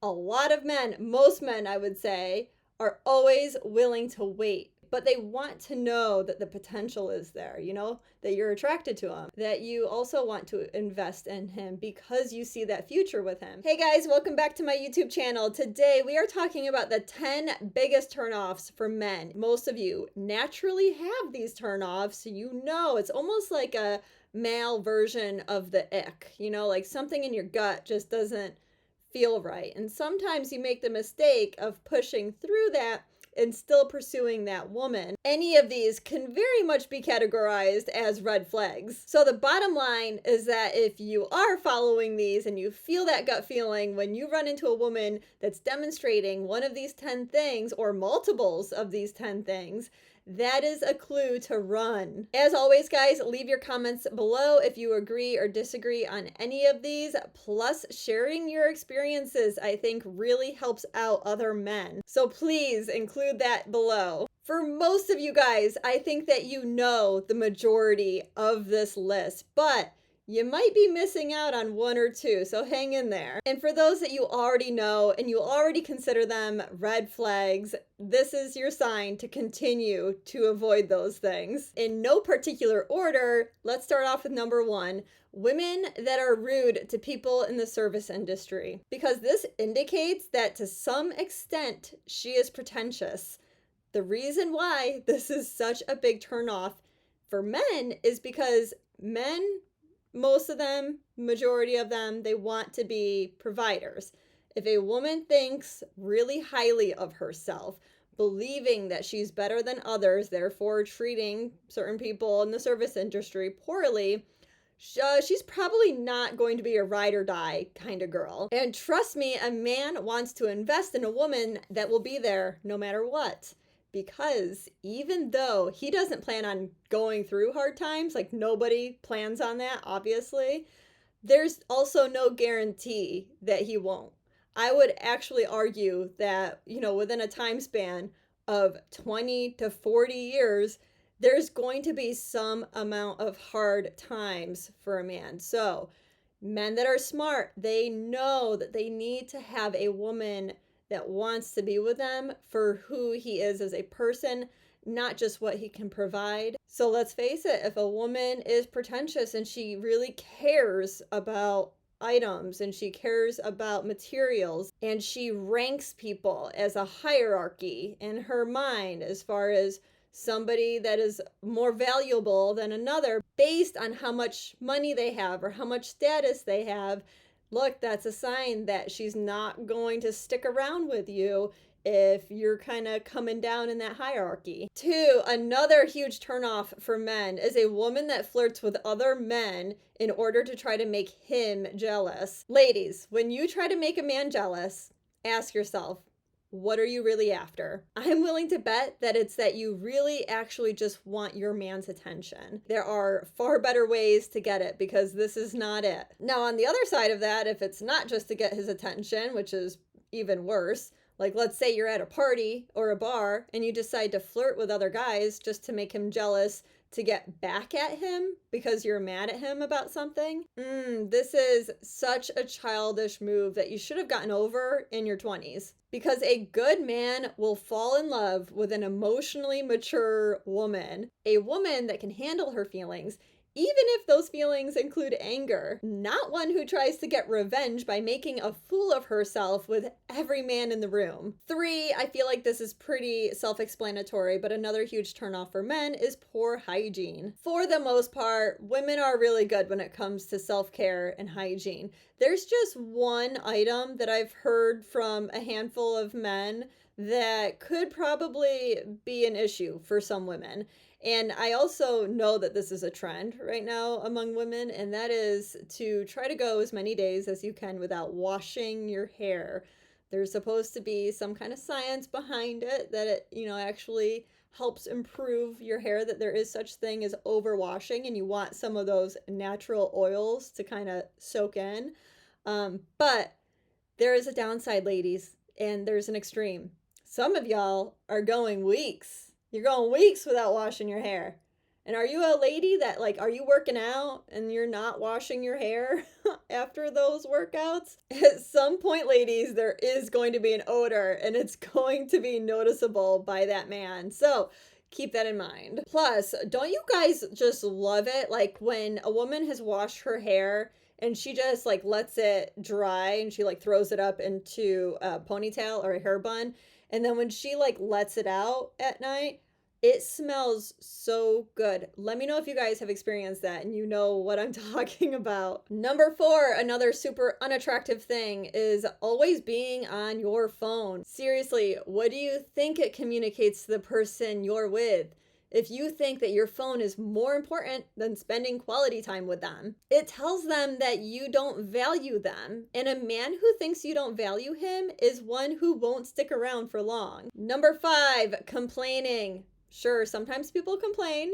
A lot of men, most men, I would say, are always willing to wait, but they want to know that the potential is there, that you're attracted to him, that you also want to invest in him because you see that future with him. Hey guys, welcome back to my YouTube channel. Today we are talking about the 10 biggest turnoffs for men. Most of you naturally have these turnoffs, so it's almost like a male version of the ick, like something in your gut just doesn't feel right. And sometimes you make the mistake of pushing through that and still pursuing that woman. Any of these can very much be categorized as red flags. So the bottom line is that if you are following these and you feel that gut feeling when you run into a woman that's demonstrating one of these 10 things or multiples of these 10 things, that is a clue to run. As always, guys, leave your comments below if you agree or disagree on any of these. Plus, sharing your experiences, I think, really helps out other men. So please include that below. For most of you guys, I think that you know the majority of this list, but you might be missing out on one or two, so hang in there. And for those that you already know and you already consider them red flags, this is your sign to continue to avoid those things. In no particular order, let's start off with number 1. Women that are rude to people in the service industry, because this indicates that to some extent she is pretentious. The reason why this is such a big turnoff for men is because men, most of them, majority of them, they want to be providers. If a woman thinks really highly of herself, believing that she's better than others, therefore treating certain people in the service industry poorly, she's probably not going to be a ride or die kind of girl. And trust me, a man wants to invest in a woman that will be there no matter what. Because even though he doesn't plan on going through hard times, like nobody plans on that, obviously, there's also no guarantee that he won't. I would actually argue that, within a time span of 20 to 40 years, there's going to be some amount of hard times for a man. So men that are smart, they know that they need to have a woman that wants to be with them for who he is as a person, not just what he can provide. So let's face it, if a woman is pretentious and she really cares about items and she cares about materials and she ranks people as a hierarchy in her mind as far as somebody that is more valuable than another based on how much money they have or how much status they have, look, that's a sign that she's not going to stick around with you if you're kind of coming down in that hierarchy. 2, another huge turnoff for men is a woman that flirts with other men in order to try to make him jealous. Ladies, when you try to make a man jealous, ask yourself, what are you really after? I'm willing to bet that it's that you really actually just want your man's attention. There are far better ways to get it because this is not it. Now, on the other side of that, if it's not just to get his attention, which is even worse, like let's say you're at a party or a bar and you decide to flirt with other guys just to make him jealous, to get back at him because you're mad at him about something. This is such a childish move that you should have gotten over in your 20s. Because a good man will fall in love with an emotionally mature woman, a woman that can handle her feelings, even if those feelings include anger, not one who tries to get revenge by making a fool of herself with every man in the room. 3, I feel like this is pretty self-explanatory, but another huge turnoff for men is poor hygiene. For the most part, women are really good when it comes to self-care and hygiene. There's just one item that I've heard from a handful of men that could probably be an issue for some women. And I also know that this is a trend right now among women, and that is to try to go as many days as you can without washing your hair. There's supposed to be some kind of science behind it that it, actually helps improve your hair, that there is such thing as overwashing and you want some of those natural oils to kind of soak in. But there is a downside, ladies, and there's an extreme. Some of y'all are going weeks. You're going weeks without washing your hair. And are you a lady that, like, are you working out and you're not washing your hair after those workouts? At some point, ladies, there is going to be an odor and it's going to be noticeable by that man. So keep that in mind. Plus, don't you guys just love it? Like when a woman has washed her hair and she just like lets it dry and she like throws it up into a ponytail or a hair bun. And then when she like lets it out at night, it smells so good. Let me know if you guys have experienced that and you know what I'm talking about. Number 4, another super unattractive thing is always being on your phone. Seriously, what do you think it communicates to the person you're with? If you think that your phone is more important than spending quality time with them, it tells them that you don't value them. And a man who thinks you don't value him is one who won't stick around for long. Number 5, complaining. Sure, sometimes people complain.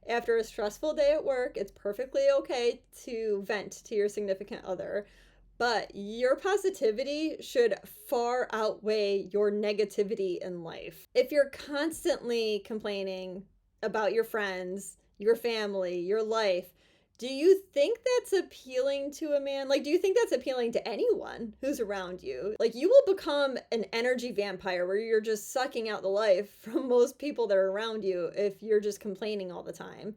After a stressful day at work, it's perfectly okay to vent to your significant other. But your positivity should far outweigh your negativity in life. If you're constantly complaining about your friends, your family, your life, do you think that's appealing to a man? Like, do you think that's appealing to anyone who's around you? Like, you will become an energy vampire where you're just sucking out the life from most people that are around you if you're just complaining all the time.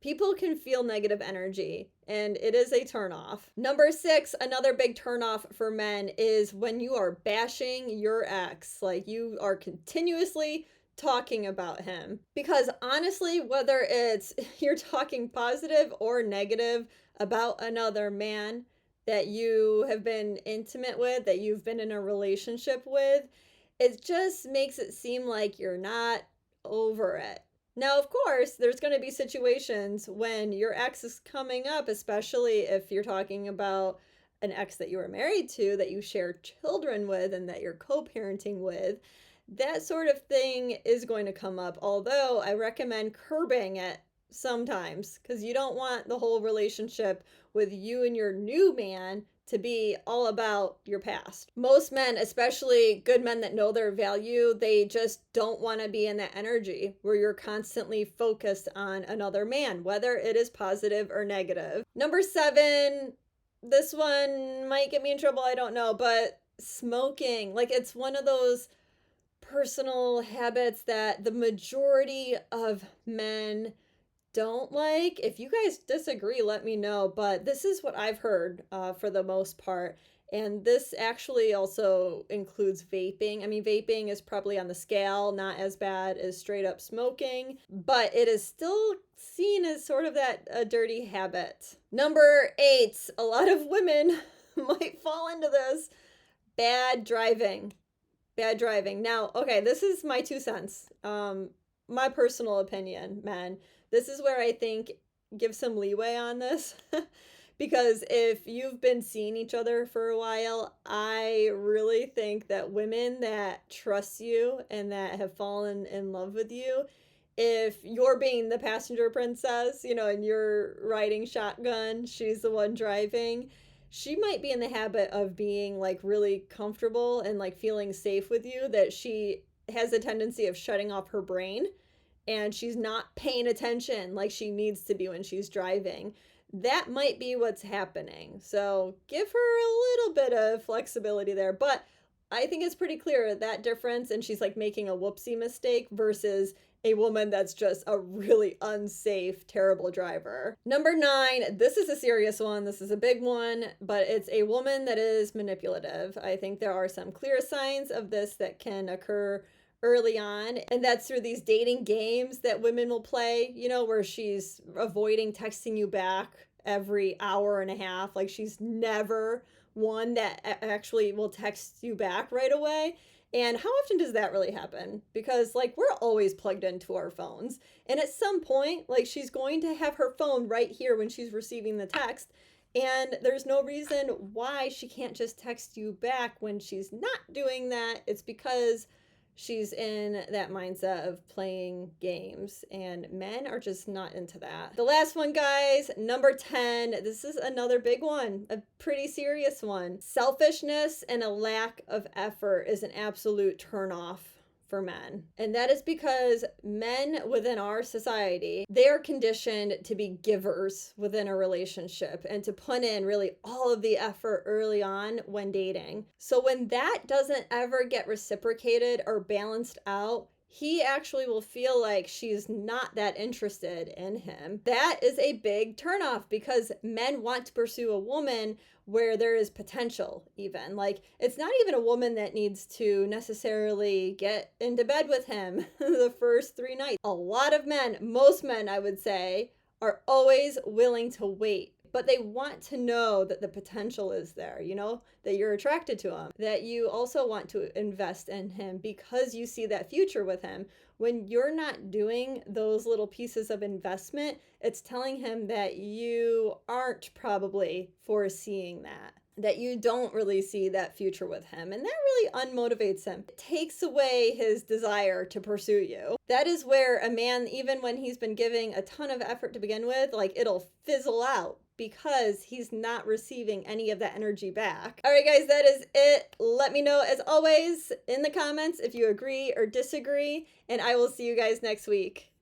People can feel negative energy, and it is a turnoff. Number 6, another big turnoff for men is when you are bashing your ex. Like, you are continuously talking about him. Because honestly, whether it's you're talking positive or negative about another man that you have been intimate with, that you've been in a relationship with, it just makes it seem like you're not over it. Now, of course, there's going to be situations when your ex is coming up, especially if you're talking about an ex that you were married to, that you share children with, and that you're co parenting with. That sort of thing is going to come up, although I recommend curbing it sometimes because you don't want the whole relationship with you and your new man to be all about your past. Most men, especially good men that know their value, they just don't want to be in that energy where you're constantly focused on another man, whether it is positive or negative. Number 7, this one might get me in trouble, I don't know, but smoking. Like, it's one of those personal habits that the majority of men don't like. If you guys disagree, let me know. But this is what I've heard for the most part. And this actually also includes vaping. I mean, vaping is probably on the scale, not as bad as straight up smoking, but it is still seen as sort of that a dirty habit. Number 8, a lot of women might fall into this: bad driving. Bad driving. Now, okay, this is my 2 cents. My personal opinion, men. This is where I think give some leeway on this. Because if you've been seeing each other for a while, I really think that women that trust you and that have fallen in love with you, if you're being the passenger princess, and you're riding shotgun, she's the one driving, she might be in the habit of being like really comfortable and like feeling safe with you, that she has a tendency of shutting off her brain and she's not paying attention like she needs to be when she's driving. That might be what's happening. So give her a little bit of flexibility there. But I think it's pretty clear that difference, and she's like making a whoopsie mistake versus a woman that's just a really unsafe, terrible driver. Number 9, this is a serious one. This is a big one, but it's a woman that is manipulative. I think there are some clear signs of this that can occur early on, and that's through these dating games that women will play, where she's avoiding texting you back every hour and a half. Like, she's never one that actually will text you back right away. And how often does that really happen? Because like, we're always plugged into our phones, and at some point, like, she's going to have her phone right here when she's receiving the text, and there's no reason why she can't just text you back when she's not doing that. It's because she's in that mindset of playing games, and men are just not into that. The last one, guys, number 10, this is another big one, a pretty serious one. Selfishness and a lack of effort is an absolute turnoff for men. And that is because men within our society, they are conditioned to be givers within a relationship and to put in really all of the effort early on when dating. So when that doesn't ever get reciprocated or balanced out, he actually will feel like she's not that interested in him. That is a big turnoff because men want to pursue a woman where there is potential, even. Like, it's not even a woman that needs to necessarily get into bed with him the first 3 nights. A lot of men, most men, I would say, are always willing to wait, but they want to know that the potential is there, that you're attracted to him, that you also want to invest in him because you see that future with him. When you're not doing those little pieces of investment, it's telling him that you aren't probably foreseeing that you don't really see that future with him. And that really unmotivates him. It takes away his desire to pursue you. That is where a man, even when he's been giving a ton of effort to begin with, like, it'll fizzle out because he's not receiving any of that energy back. All right, guys, that is it. Let me know, as always, in the comments if you agree or disagree, and I will see you guys next week.